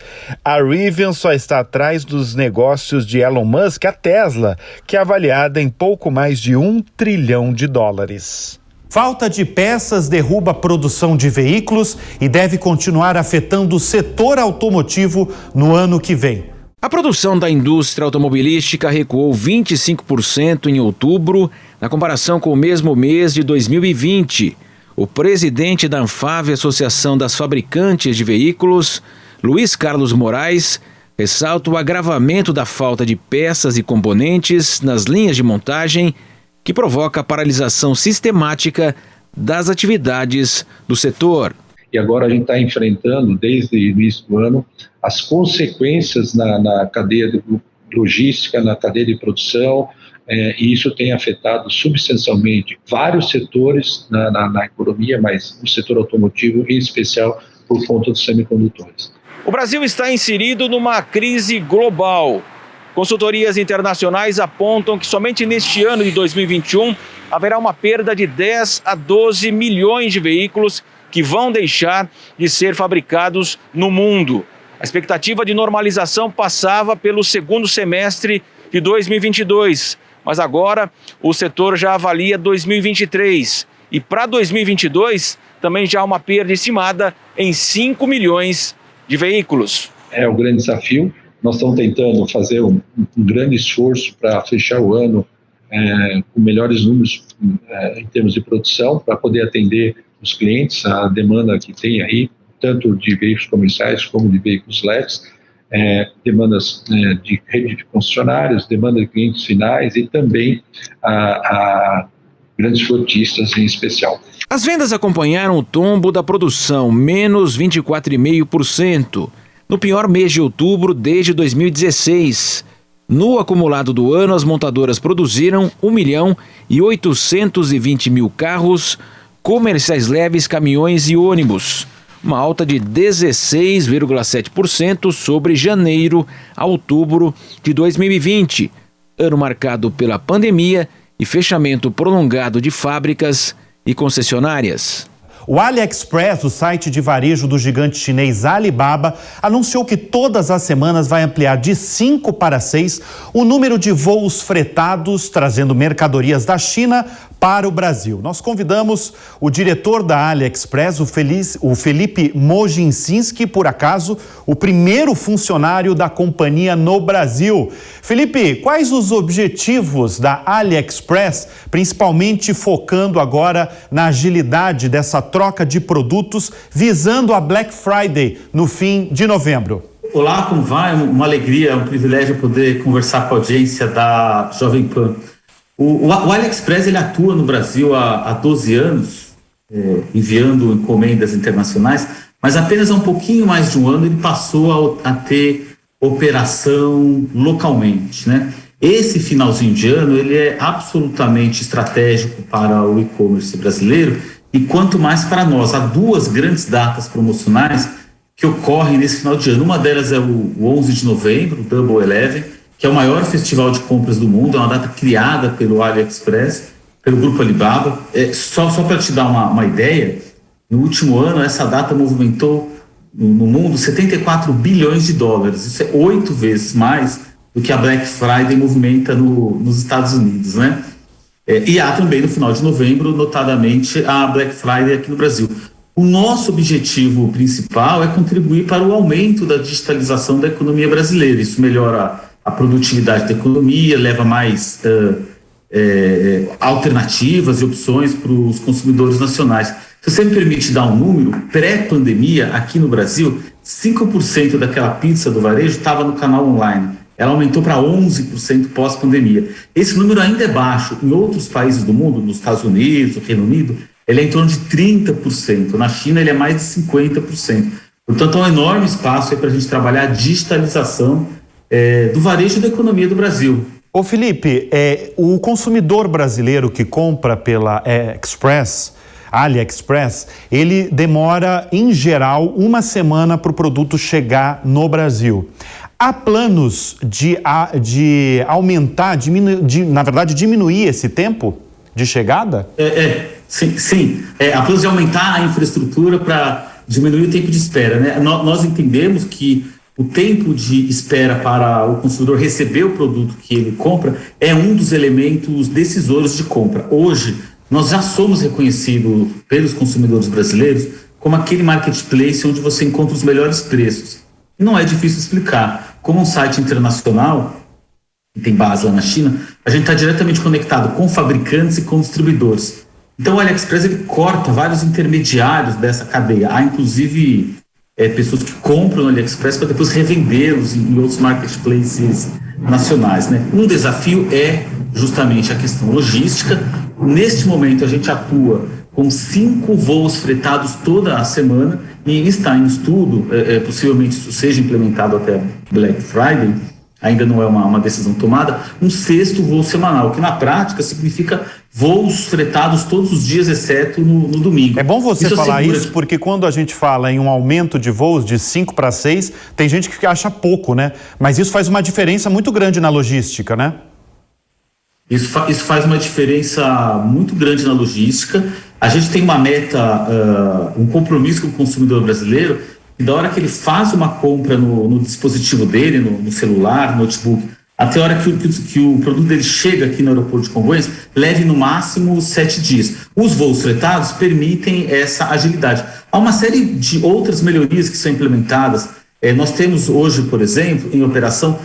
A Rivian só está atrás dos negócios de Elon Musk, a Tesla, que é avaliada em pouco mais de $1 trilhão. Falta de peças derruba a produção de veículos e deve continuar afetando o setor automotivo no ano que vem. A produção da indústria automobilística recuou 25% em outubro, na comparação com o mesmo mês de 2020. O presidente da ANFAVEA, Associação das Fabricantes de Veículos, Luiz Carlos Moraes, ressalta o agravamento da falta de peças e componentes nas linhas de montagem, que provoca a paralisação sistemática das atividades do setor. E agora a gente está enfrentando, desde o início do ano, as consequências na cadeia de logística, na cadeia de produção, e isso tem afetado substancialmente vários setores na economia, mas o setor automotivo, em especial por conta dos semicondutores. O Brasil está inserido numa crise global. Consultorias internacionais apontam que somente neste ano de 2021 haverá uma perda de 10 a 12 milhões de veículos que vão deixar de ser fabricados no mundo. A expectativa de normalização passava pelo segundo semestre de 2022, mas agora o setor já avalia 2023. E para 2022 também já há uma perda estimada em 5 milhões de veículos. É um grande desafio. Nós estamos tentando fazer um grande esforço para fechar o ano com melhores números em termos de produção, para poder atender os clientes, a demanda que tem aí, tanto de veículos comerciais como de veículos leves, demandas de rede de concessionários, demanda de clientes finais e também a grandes frotistas em especial. As vendas acompanharam o tombo da produção, menos 24,5%. No pior mês de outubro desde 2016. No acumulado do ano, as montadoras produziram 1.820.000 carros, comerciais leves, caminhões e ônibus, uma alta de 16,7% sobre janeiro a outubro de 2020, ano marcado pela pandemia e fechamento prolongado de fábricas e concessionárias. O AliExpress, o site de varejo do gigante chinês Alibaba, anunciou que todas as semanas vai ampliar de 5 para 6 o número de voos fretados, trazendo mercadorias da China para o Brasil. Nós convidamos o diretor da AliExpress, o Felipe Mojinsinski, por acaso, o primeiro funcionário da companhia no Brasil. Felipe, quais os objetivos da AliExpress, principalmente focando agora na agilidade dessa troca de produtos, visando a Black Friday no fim de novembro? Olá, como vai? Uma alegria, um privilégio poder conversar com a audiência da Jovem Pan. O AliExpress ele atua no Brasil há 12 anos, enviando encomendas internacionais, mas apenas há um pouquinho mais de um ano ele passou a ter operação localmente, né? Esse finalzinho de ano ele é absolutamente estratégico para o e-commerce brasileiro e quanto mais para nós. Há duas grandes datas promocionais que ocorrem nesse final de ano. Uma delas é o 11 de novembro, o Double 11, que é o maior festival de compras do mundo, é uma data criada pelo AliExpress, pelo grupo Alibaba. Só para te dar uma ideia, no último ano essa data movimentou no mundo 74 bilhões de dólares. Isso é 8 vezes mais do que a Black Friday movimenta nos Estados Unidos, né? E há também no final de novembro, notadamente, a Black Friday aqui no Brasil. O nosso objetivo principal é contribuir para o aumento da digitalização da economia brasileira. Isso melhora a produtividade da economia, leva mais alternativas e opções para os consumidores nacionais. Se você me permite dar um número, pré-pandemia, aqui no Brasil, 5% daquela pizza do varejo estava no canal online. Ela aumentou para 11% pós-pandemia. Esse número ainda é baixo. Em outros países do mundo, nos Estados Unidos, no Reino Unido, ele é em torno de 30%. Na China, ele é mais de 50%. Portanto, há um enorme espaço para a gente trabalhar a digitalização do varejo e da economia do Brasil. Ô Felipe, o consumidor brasileiro que compra pela AliExpress, ele demora, em geral, uma semana para o produto chegar no Brasil. Há planos de aumentar, na verdade, diminuir esse tempo de chegada? Sim. Há planos de aumentar a infraestrutura para diminuir o tempo de espera, né? Nós entendemos que o tempo de espera para o consumidor receber o produto que ele compra é um dos elementos decisores de compra. Hoje, nós já somos reconhecidos pelos consumidores brasileiros como aquele marketplace onde você encontra os melhores preços. E não é difícil explicar. Como um site internacional, que tem base lá na China, a gente está diretamente conectado com fabricantes e com distribuidores. Então o AliExpress ele corta vários intermediários dessa cadeia. Há inclusive pessoas que compram no AliExpress para depois revendê-los em outros marketplaces nacionais, né? Um desafio é justamente a questão logística. Neste momento a gente atua com 5 voos fretados toda a semana e está em estudo, possivelmente isso seja implementado até Black Friday, ainda não é uma decisão tomada, um 6º voo semanal, que na prática significa voos fretados todos os dias, exceto no domingo. É bom você falar isso, porque quando a gente fala em um aumento de voos de 5 para 6, tem gente que acha pouco, né? Mas isso faz uma diferença muito grande na logística, né? Isso faz uma diferença muito grande na logística. A gente tem uma meta, um compromisso com o consumidor brasileiro, e da hora que ele faz uma compra no dispositivo dele, no celular, no notebook, até a hora que o produto dele chega aqui no aeroporto de Congonhas, leve no máximo 7 dias. Os voos fretados permitem essa agilidade. Há uma série de outras melhorias que são implementadas. Nós temos hoje, por exemplo, em operação,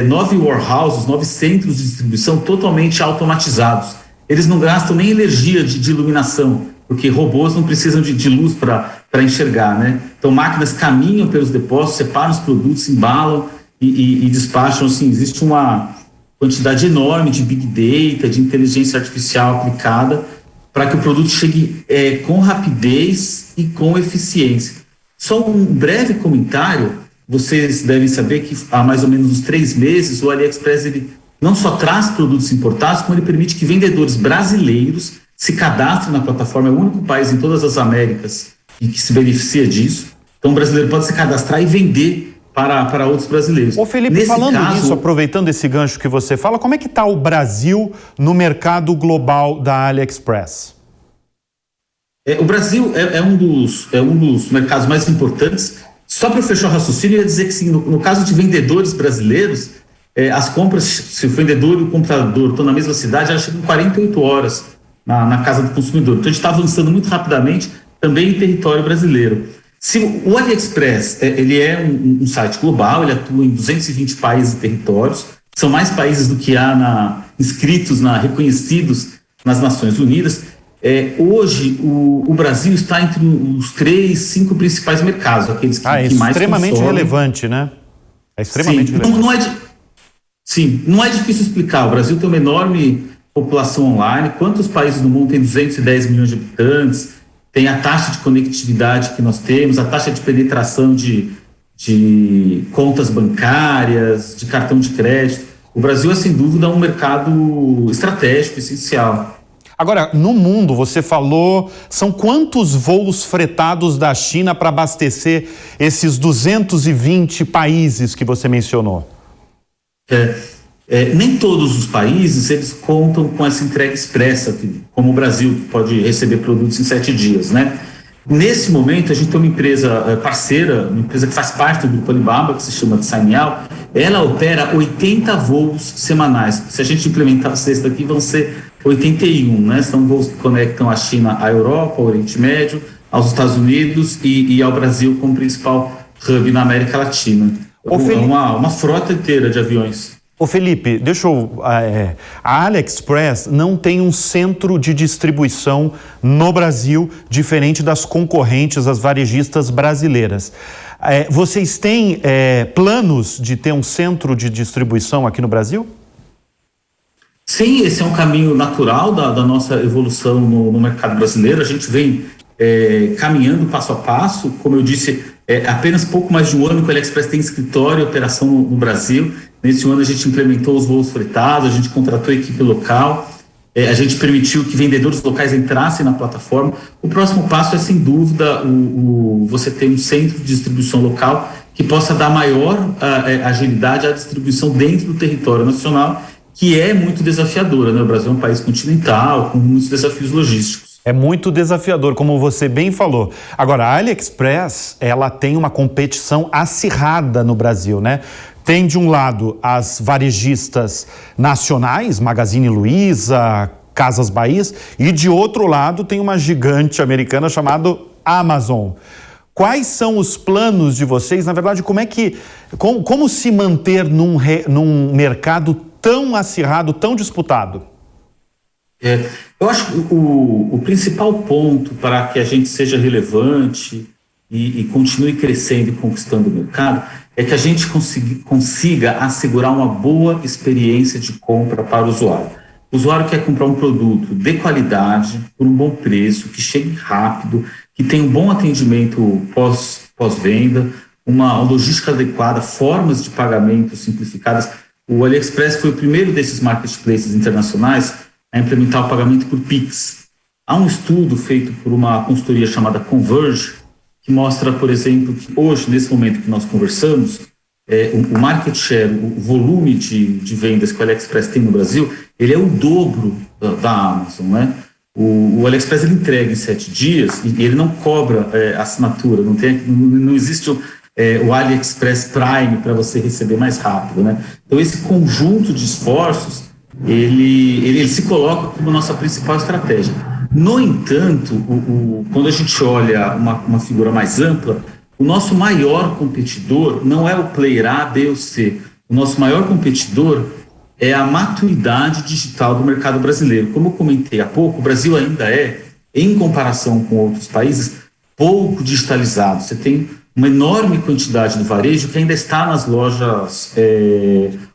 9 warehouses, 9 centros de distribuição totalmente automatizados. Eles não gastam nem energia de iluminação, porque robôs não precisam de luz para enxergar, né? Então, máquinas caminham pelos depósitos, separam os produtos, embalam e despacham. Assim, existe uma quantidade enorme de big data, de inteligência artificial aplicada para que o produto chegue com rapidez e com eficiência. Só um breve comentário: vocês devem saber que há mais ou menos uns 3 meses o AliExpress ele não só traz produtos importados, como ele permite que vendedores brasileiros se cadastrem na plataforma. É o único país em todas as Américas que se beneficia disso. Então o brasileiro pode se cadastrar e vender para outros brasileiros. Ô Felipe, falando nisso, aproveitando esse gancho que você fala, como é que está o Brasil no mercado global da AliExpress? O Brasil é um dos mercados mais importantes. Só para fechar o raciocínio, eu ia dizer que sim, no caso de vendedores brasileiros, as compras, se o vendedor e o comprador estão na mesma cidade, elas chegam em 48 horas na casa do consumidor. Então a gente está avançando muito rapidamente também em território brasileiro. O AliExpress ele é um site global, ele atua em 220 países e territórios, são mais países do que há reconhecidos nas Nações Unidas. Hoje o Brasil está entre os 5 principais mercados, aqueles que mais consomem. É extremamente relevante, né? É extremamente relevante. Não é difícil explicar. O Brasil tem uma enorme população online. Quantos países no mundo tem 210 milhões de habitantes? Tem a taxa de conectividade que nós temos, a taxa de penetração de contas bancárias, de cartão de crédito. O Brasil é, sem dúvida, um mercado estratégico, essencial. Agora, no mundo, você falou, são quantos voos fretados da China para abastecer esses 220 países que você mencionou? Nem todos os países eles contam com essa entrega expressa, como o Brasil, que pode receber produtos em 7 dias, né? Nesse momento, a gente tem uma empresa parceira, uma empresa que faz parte do Grupo Alibaba, que se chama Cainiao. Ela opera 80 voos semanais. Se a gente implementar esse daqui, vão ser 81, né? São voos que conectam a China à Europa, ao Oriente Médio, aos Estados Unidos e ao Brasil como principal hub na América Latina. uma frota inteira de aviões. Ô Felipe, deixa eu... a AliExpress não tem um centro de distribuição no Brasil, diferente das concorrentes, as varejistas brasileiras. Vocês têm planos de ter um centro de distribuição aqui no Brasil? Sim, esse é um caminho natural da nossa evolução no mercado brasileiro. A gente vem caminhando passo a passo. Como eu disse, apenas pouco mais de um ano que o AliExpress tem escritório e operação no Brasil. Nesse ano a gente implementou os voos fretados, a gente contratou a equipe local, a gente permitiu que vendedores locais entrassem na plataforma. O próximo passo é, sem dúvida, você ter um centro de distribuição local que possa dar maior agilidade à distribuição dentro do território nacional, que é muito desafiadora, né? O Brasil é um país continental, com muitos desafios logísticos. É muito desafiador, como você bem falou. Agora, a AliExpress, ela tem uma competição acirrada no Brasil, né? Tem, de um lado, as varejistas nacionais, Magazine Luiza, Casas Bahia, e, de outro lado, tem uma gigante americana chamada Amazon. Quais são os planos de vocês? Na verdade, como se manter num mercado tão acirrado, tão disputado? Eu acho que o principal ponto para que a gente seja relevante e continue crescendo e conquistando o mercado é que a gente consiga assegurar uma boa experiência de compra para o usuário. O usuário quer comprar um produto de qualidade, por um bom preço, que chegue rápido, que tenha um bom atendimento pós-venda, uma logística adequada, formas de pagamento simplificadas. O AliExpress foi o primeiro desses marketplaces internacionais a implementar o pagamento por Pix. Há um estudo feito por uma consultoria chamada Converge, que mostra, por exemplo, que hoje, nesse momento que nós conversamos, o market share, o volume de vendas que o AliExpress tem no Brasil, ele é o dobro da Amazon, né? O AliExpress ele entrega em 7 dias e ele não cobra assinatura, não existe o AliExpress Prime para você receber mais rápido, né? Então, esse conjunto de esforços, ele se coloca como nossa principal estratégia. No entanto, quando a gente olha uma figura mais ampla, o nosso maior competidor não é o player A, B ou C. O nosso maior competidor é a maturidade digital do mercado brasileiro. Como eu comentei há pouco, o Brasil ainda em comparação com outros países, pouco digitalizado. Você tem uma enorme quantidade de varejo que ainda está nas lojas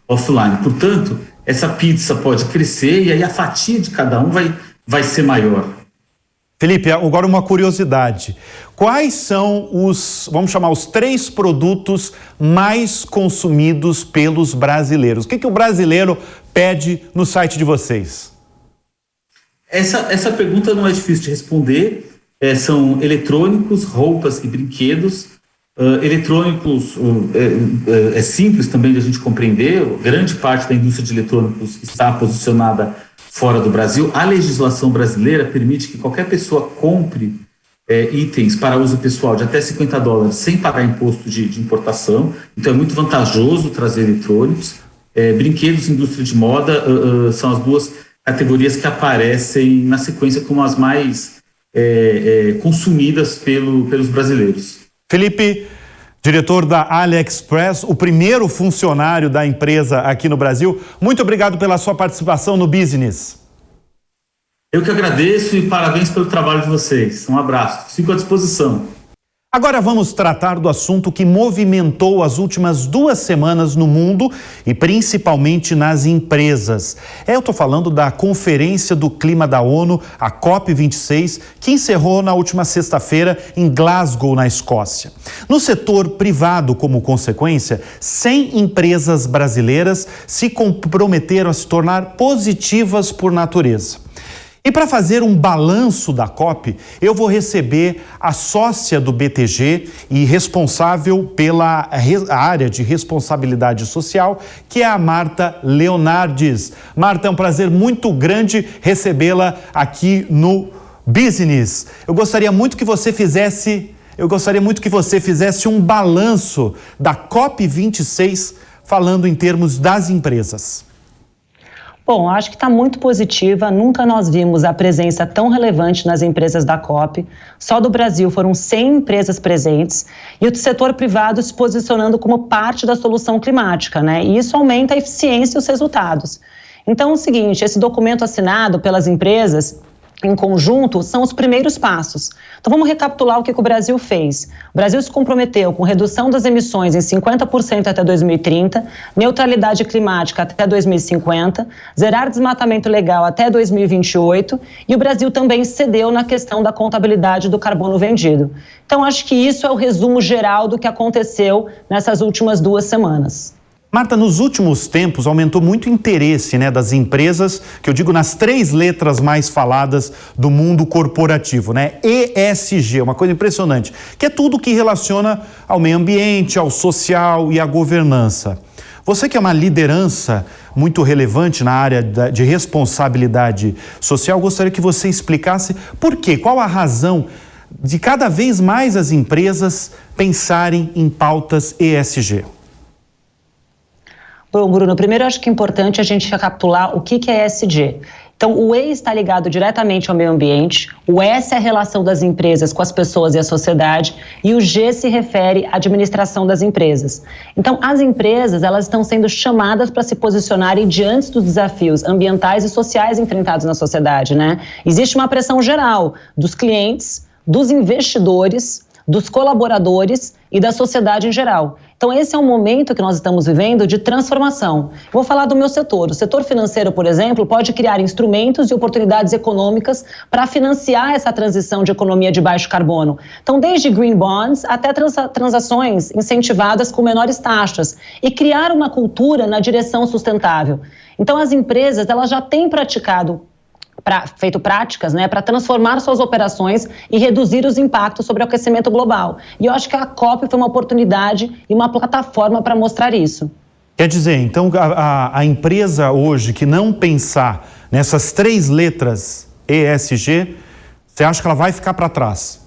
offline. Portanto, essa pizza pode crescer e aí a fatia de cada um vai ser maior. Felipe, agora uma curiosidade. Quais são vamos chamar, os 3 produtos mais consumidos pelos brasileiros? O que o brasileiro pede no site de vocês? Essa pergunta não é difícil de responder. São eletrônicos, roupas e brinquedos. Eletrônicos é simples também de a gente compreender. Grande parte da indústria de eletrônicos está posicionada fora do Brasil. A legislação brasileira permite que qualquer pessoa compre itens para uso pessoal de até $50 sem pagar imposto de importação. Então é muito vantajoso trazer eletrônicos. Brinquedos e indústria de moda são as 2 categorias que aparecem na sequência como as mais consumidas pelos brasileiros. Felipe, diretor da AliExpress, o primeiro funcionário da empresa aqui no Brasil, muito obrigado pela sua participação no Business. Eu que agradeço e parabéns pelo trabalho de vocês. Um abraço, fico à disposição. Agora vamos tratar do assunto que movimentou as últimas 2 semanas no mundo e principalmente nas empresas. Eu estou falando da Conferência do Clima da ONU, a COP26, que encerrou na última sexta-feira em Glasgow, na Escócia. No setor privado, como consequência, 100 empresas brasileiras se comprometeram a se tornar positivas por natureza. E para fazer um balanço da COP, eu vou receber a sócia do BTG e responsável pela área de responsabilidade social, que é a Marta Leonardes. Marta, é um prazer muito grande recebê-la aqui no Business. Eu gostaria muito que você fizesse um balanço da COP26, falando em termos das empresas. Bom, acho que está muito positiva. Nunca nós vimos a presença tão relevante nas empresas da COP. Só do Brasil foram 100 empresas presentes e o setor privado se posicionando como parte da solução climática, né? E isso aumenta a eficiência e os resultados. Então, é o seguinte, esse documento assinado pelas empresas em conjunto são os primeiros passos. Então vamos recapitular o que o Brasil fez. O Brasil se comprometeu com redução das emissões em 50% até 2030, neutralidade climática até 2050, zerar desmatamento legal até 2028 e o Brasil também cedeu na questão da contabilidade do carbono vendido. Então acho que isso é o resumo geral do que aconteceu nessas últimas 2 semanas. Marta, nos últimos tempos aumentou muito o interesse, né, das empresas, que eu digo nas 3 letras mais faladas do mundo corporativo, né? ESG, uma coisa impressionante, que é tudo que relaciona ao meio ambiente, ao social e à governança. Você que é uma liderança muito relevante na área de responsabilidade social, gostaria que você explicasse por quê, qual a razão de cada vez mais as empresas pensarem em pautas ESG. Bom, Bruno, primeiro eu acho que é importante a gente recapitular o que é ESG. Então, o E está ligado diretamente ao meio ambiente, o S é a relação das empresas com as pessoas e a sociedade, e o G se refere à administração das empresas. Então, as empresas, elas estão sendo chamadas para se posicionarem diante dos desafios ambientais e sociais enfrentados na sociedade, né? Existe uma pressão geral dos clientes, dos investidores, dos colaboradores e da sociedade em geral. Então, esse é um momento que nós estamos vivendo de transformação. Vou falar do meu setor. O setor financeiro, por exemplo, pode criar instrumentos e oportunidades econômicas para financiar essa transição de economia de baixo carbono. Então, desde green bonds até transações incentivadas com menores taxas e criar uma cultura na direção sustentável. Então, as empresas, elas já têm feito práticas, né, para transformar suas operações e reduzir os impactos sobre o aquecimento global. E eu acho que a COP foi uma oportunidade e uma plataforma para mostrar isso. Quer dizer, então, a empresa hoje que não pensar nessas 3 letras ESG, você acha que ela vai ficar para trás?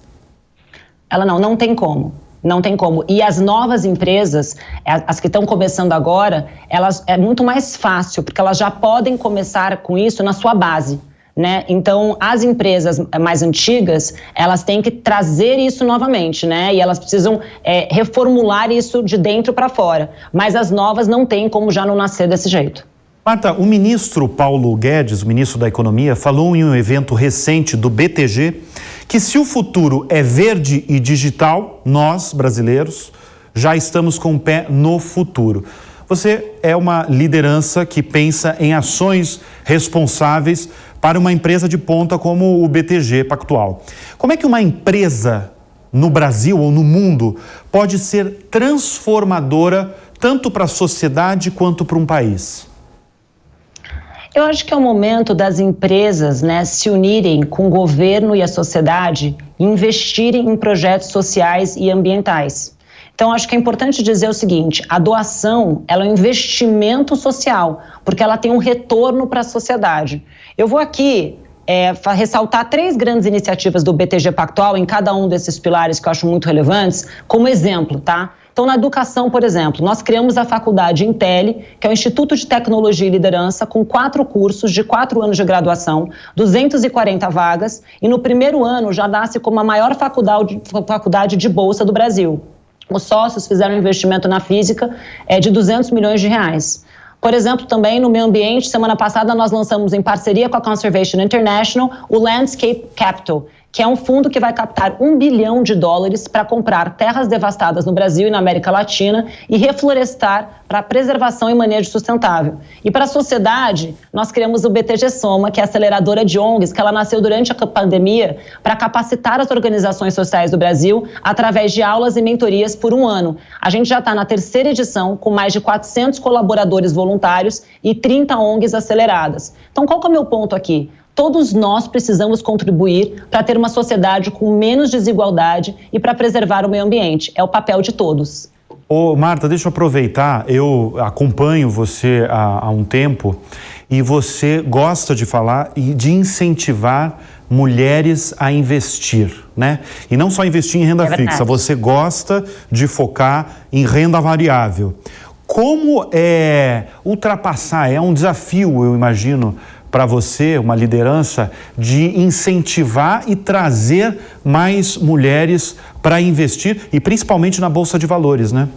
Ela não tem como. Não tem como. E as novas empresas, as que estão começando agora, elas é muito mais fácil, porque elas já podem começar com isso na sua base. Né? Então, as empresas mais antigas, elas têm que trazer isso novamente, né? E elas precisam reformular isso de dentro para fora. Mas as novas não têm como já não nascer desse jeito. Marta, o ministro Paulo Guedes, o ministro da Economia, falou em um evento recente do BTG que se o futuro é verde e digital, nós, brasileiros, já estamos com o pé no futuro. Você é uma liderança que pensa em ações responsáveis para uma empresa de ponta como o BTG Pactual. Como é que uma empresa no Brasil ou no mundo pode ser transformadora tanto para a sociedade quanto para um país? Eu acho que é o momento das empresas, né, se unirem com o governo e a sociedade e investirem em projetos sociais e ambientais. Então, acho que é importante dizer o seguinte, a doação, ela é um investimento social, porque ela tem um retorno para a sociedade. Eu vou aqui ressaltar 3 grandes iniciativas do BTG Pactual em cada um desses pilares que eu acho muito relevantes, como exemplo, tá? Então, na educação, por exemplo, nós criamos a faculdade Intelli, que é o Instituto de Tecnologia e Liderança, com 4 cursos de 4 anos de graduação, 240 vagas, e no primeiro ano já nasce como a maior faculdade de bolsa do Brasil. Os sócios fizeram um investimento na física de 200 milhões de reais. Por exemplo, também no meio ambiente, semana passada nós lançamos em parceria com a Conservation International o Landscape Capital, que é um fundo que vai captar $1 bilhão para comprar terras devastadas no Brasil e na América Latina e reflorestar para preservação e manejo sustentável. E para a sociedade, nós criamos o BTG Soma, que é a aceleradora de ONGs, que ela nasceu durante a pandemia para capacitar as organizações sociais do Brasil através de aulas e mentorias por 1 ano. A gente já está na 3ª edição, com mais de 400 colaboradores voluntários e 30 ONGs aceleradas. Então, qual que é o meu ponto aqui? Todos nós precisamos contribuir para ter uma sociedade com menos desigualdade e para preservar o meio ambiente. É o papel de todos. Ô, Marta, deixa eu aproveitar. Eu acompanho você há um tempo e você gosta de falar e de incentivar mulheres a investir, né? E não só investir em renda fixa, você gosta de focar em renda variável. como ultrapassar, é um desafio, eu imagino, para você, uma liderança, de incentivar e trazer mais mulheres para investir, e principalmente na Bolsa de Valores, né?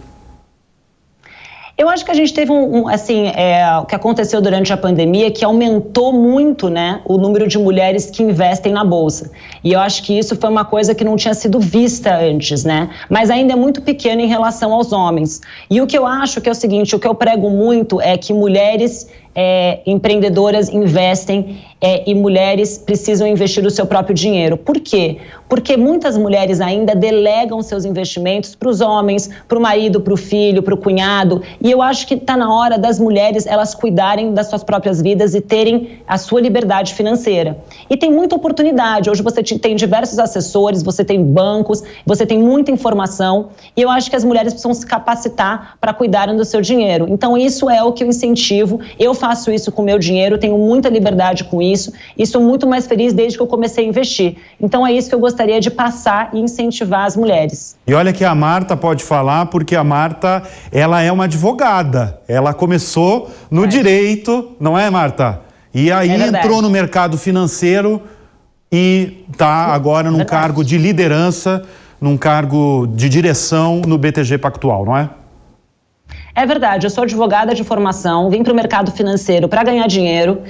Eu acho que a gente teve o que aconteceu durante a pandemia, que aumentou muito, né, o número de mulheres que investem na Bolsa. E eu acho que isso foi uma coisa que não tinha sido vista antes, né? Mas ainda é muito pequeno em relação aos homens. E o que eu acho que é o seguinte, o que eu prego muito é que mulheres empreendedoras investem e mulheres precisam investir o seu próprio dinheiro. Por quê? Porque muitas mulheres ainda delegam seus investimentos para os homens, para o marido, para o filho, para o cunhado. E eu acho que está na hora das mulheres elas cuidarem das suas próprias vidas e terem a sua liberdade financeira. E tem muita oportunidade. Hoje você tem diversos assessores, você tem bancos, você tem muita informação. E eu acho que as mulheres precisam se capacitar para cuidarem do seu dinheiro. Então isso é o que eu incentivo. Eu faço isso com o meu dinheiro, tenho muita liberdade com isso e sou muito mais feliz desde que eu comecei a investir. Então é isso que eu gostaria de passar e incentivar as mulheres. E olha que a Marta pode falar, porque a Marta, ela é uma advogada. Ela começou no direito, não é, Marta? E aí entrou no mercado financeiro e está agora num cargo de liderança, num cargo de direção no BTG Pactual, não é? É verdade, eu sou advogada de formação, vim para o mercado financeiro para ganhar dinheiro,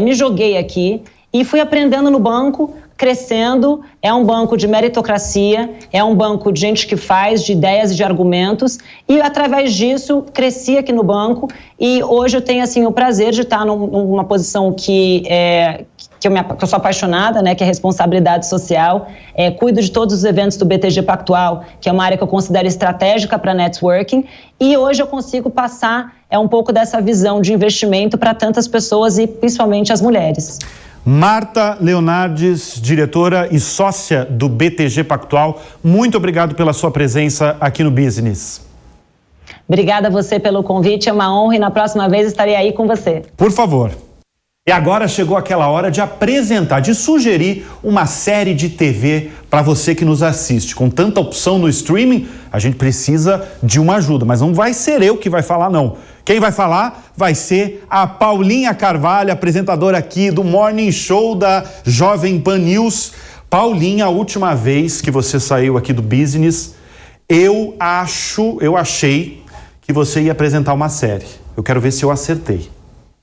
me joguei aqui e fui aprendendo no banco, crescendo. É um banco de meritocracia, é um banco de gente que faz, de ideias e de argumentos, e através disso cresci aqui no banco e hoje eu tenho assim o prazer de estar numa posição que eu sou apaixonada, né, que é responsabilidade social, cuido de todos os eventos do BTG Pactual, que é uma área que eu considero estratégica para networking, e hoje eu consigo passar um pouco dessa visão de investimento para tantas pessoas e principalmente as mulheres. Marta Leonardes, diretora e sócia do BTG Pactual, muito obrigado pela sua presença aqui no Business. Obrigada a você pelo convite, é uma honra e na próxima vez estarei aí com você. Por favor. E agora chegou aquela hora de apresentar, de sugerir uma série de TV para você que nos assiste. Com tanta opção no streaming, a gente precisa de uma ajuda, mas não vai ser eu que vai falar, não. Quem vai falar vai ser a Paulinha Carvalho, apresentadora aqui do Morning Show da Jovem Pan News. Paulinha, a última vez que você saiu aqui do Business, eu achei que você ia apresentar uma série. Eu quero ver se eu acertei.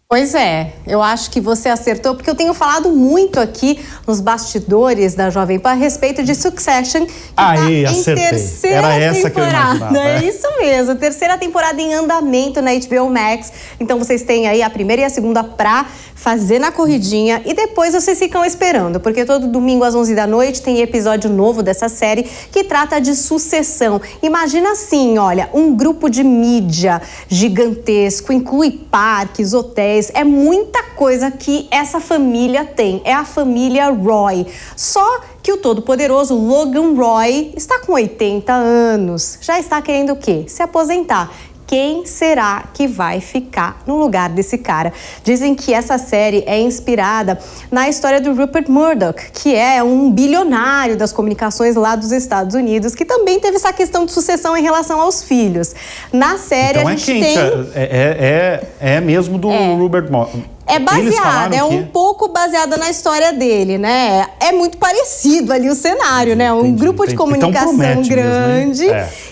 Pois é, eu acho que você acertou, porque eu tenho falado muito aqui nos bastidores da Jovem Pan a respeito de Succession, que está em terceira temporada. Era essa que eu imaginava. É isso mesmo, terceira temporada em andamento na HBO Max. Então vocês têm aí a primeira e a segunda pra fazer na corridinha e depois vocês ficam esperando, porque todo domingo às 11 da noite tem episódio novo dessa série que trata de sucessão. Imagina assim, olha, um grupo de mídia gigantesco, inclui parques, hotéis, é muita coisa que essa família tem, é a família Roy. Só que o todo-poderoso Logan Roy está com 80 anos, já está querendo o quê? Se aposentar. Quem será que vai ficar no lugar desse cara? Dizem que essa série é inspirada na história do Rupert Murdoch, que é um bilionário das comunicações lá dos Estados Unidos, que também teve essa questão de sucessão em relação aos filhos. Na série então a gente tem... É mesmo do Rupert Murdoch. É baseada, um pouco baseada na história dele, né? É muito parecido ali o cenário, né? Um grupo de comunicação grande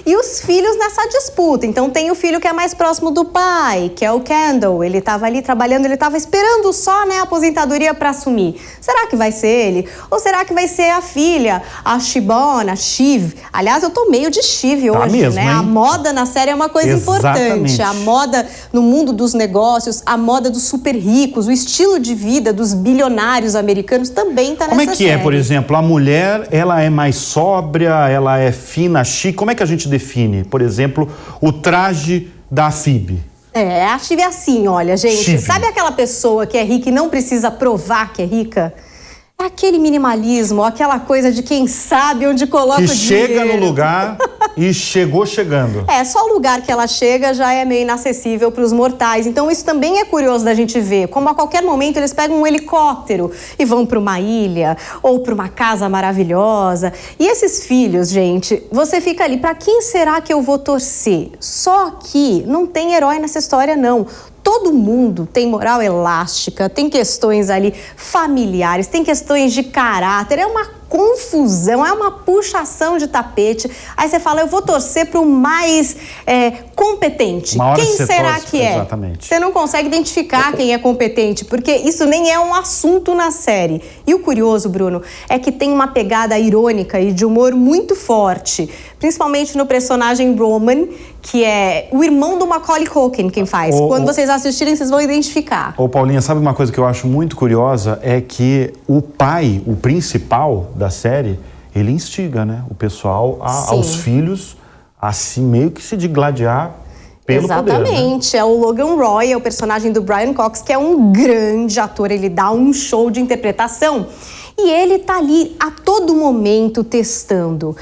e os filhos nessa disputa. Então tem o filho que é mais próximo do pai, que é o Kendall. Ele estava ali trabalhando, ele estava esperando só, né, a aposentadoria para assumir. Será que vai ser ele? Ou será que vai ser a filha, a Shibon, a Shiv? Aliás, eu tô meio de Shiv hoje, mesmo, né? Hein? A moda na série é uma coisa importante. A moda no mundo dos negócios, a moda dos super ricos, o estilo de vida dos bilionários americanos também está nessa série. Como é que é, por exemplo, a mulher, ela é mais sóbria, ela é fina, chique? Como é que a gente define, por exemplo, o traje da Phoebe? A Phoebe é assim, olha, gente, sabe aquela pessoa que é rica e não precisa provar que é rica? É aquele minimalismo, aquela coisa de quem sabe onde coloca o dinheiro. Que chega no lugar E chegou chegando. Só o lugar que ela chega já é meio inacessível para os mortais. Então isso também é curioso da gente ver. Como a qualquer momento eles pegam um helicóptero e vão para uma ilha ou para uma casa maravilhosa. E esses filhos, gente, você fica ali, para quem será que eu vou torcer? Só que não tem herói nessa história, não. Todo mundo tem moral elástica, tem questões ali familiares, tem questões de caráter, é uma confusão, é uma puxação de tapete. Aí você fala, eu vou torcer para o mais competente. Quem será que é? Exatamente. Você não consegue identificar quem é competente, porque isso nem é um assunto na série. E o curioso, Bruno, é que tem uma pegada irônica e de humor muito forte, principalmente no personagem Roman, que é o irmão do Macaulay Culkin, quem faz. Quando vocês assistirem, vocês vão identificar. Paulinha, sabe uma coisa que eu acho muito curiosa? É que o pai, o principal da série, ele instiga, né, o pessoal aos filhos a se meio que se digladiar pelo Exatamente, poder, né? É o Logan Roy, é o personagem do Brian Cox, que é um grande ator, ele dá um show de interpretação. E ele tá ali a todo momento testando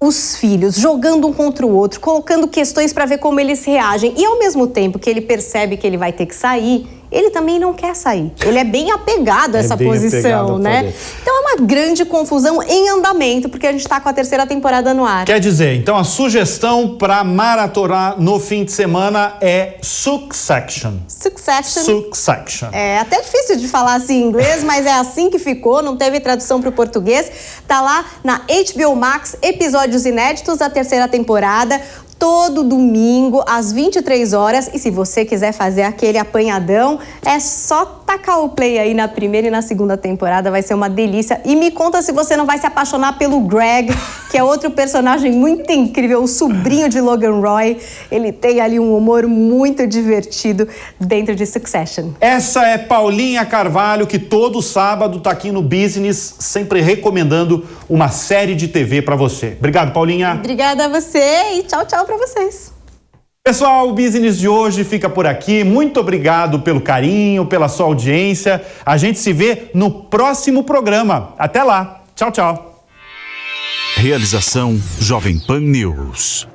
os filhos, jogando um contra o outro, colocando questões para ver como eles reagem. E ao mesmo tempo que ele percebe que ele vai ter que sair, ele também não quer sair. Ele é bem apegado a essa posição, né? Então é uma grande confusão em andamento, porque a gente está com a 3ª temporada no ar. Quer dizer, então a sugestão para maratonar no fim de semana é Succession. Succession. É até difícil de falar assim em inglês, mas é assim que ficou, não teve tradução para o português. Tá lá na HBO Max, episódios inéditos da 3ª temporada. Todo domingo, às 23 horas. E se você quiser fazer aquele apanhadão, é só tacar o play aí na 1ª e na 2ª temporada. Vai ser uma delícia. E me conta se você não vai se apaixonar pelo Greg, que é outro personagem muito incrível, o sobrinho de Logan Roy. Ele tem ali um humor muito divertido dentro de Succession. Essa é Paulinha Carvalho, que todo sábado tá aqui no Business, sempre recomendando uma série de TV para você. Obrigado, Paulinha. Obrigada a você e tchau, tchau para vocês. Pessoal, o Business de hoje fica por aqui. Muito obrigado pelo carinho, pela sua audiência. A gente se vê no próximo programa. Até lá. Tchau, tchau. Realização Jovem Pan News.